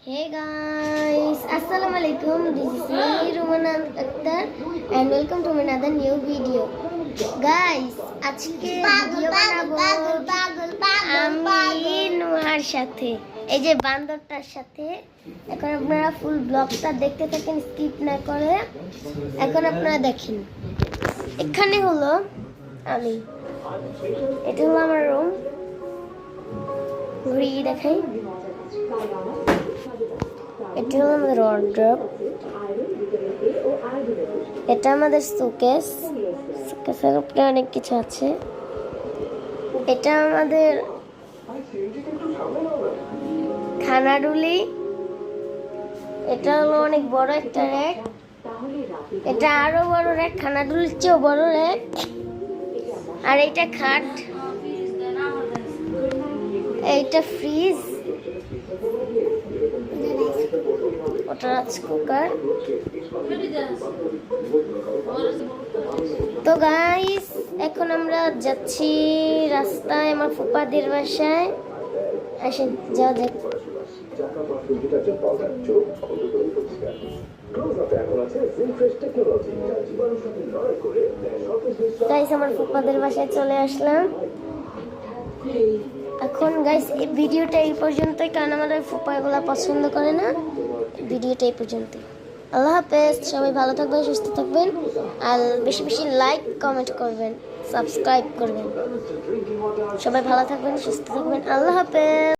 Hey guys, Assalamualaikum. This is me, Rumana Akhtar, and welcome to another new video. Guys, আজকে video বানাবো আমি নোয়ার সাথে, এই যে বান্দরটার সাথে। এখন আপনারা ফুল ব্লগটা দেখতে থাকেন, স্কিপ না করে। এখন আপনারা দেখেন, এখানে হলো আমি, এটা হলো আমার রুম। ঘুরিয়ে দেখাই, এটা হলো আমাদের ওয়ার্ড্রপ, এটা আমাদের শোকেস, শোকেসের উপরে অনেক কিছু আছে। এটা আমাদের খানাডুলি, এটা হলো অনেক বড় একটা র্যাক, এটা আরো বড় র্যাক, খানাডুলির চেয়েও বড় র্যাক। আর এইটা খাট, এইটা ফ্রিজ, ওটা রাইস কুকার। তো গাইস, এখন আমরা যাচ্ছি রাস্তায় আমার ফুপাদের বাসায়। আসেন যাওয়া যাক। গাইস, আমার ফুপাদের বাসায় চলে আসলাম। এখন গাইস, এই ভিডিওটা এই পর্যন্তই, কারণ আমার ওই ফুপাগুলো পছন্দ করে না। ভিডিওটা এই পর্যন্তই। আল্লাহ হাফেজ, সবাই ভালো থাকবেন, সুস্থ থাকবেন, আর বেশি বেশি লাইক কমেন্ট করবেন, সাবস্ক্রাইব করবেন। সবাই ভালো থাকবেন, সুস্থ থাকবেন। আল্লাহ হাফেজ।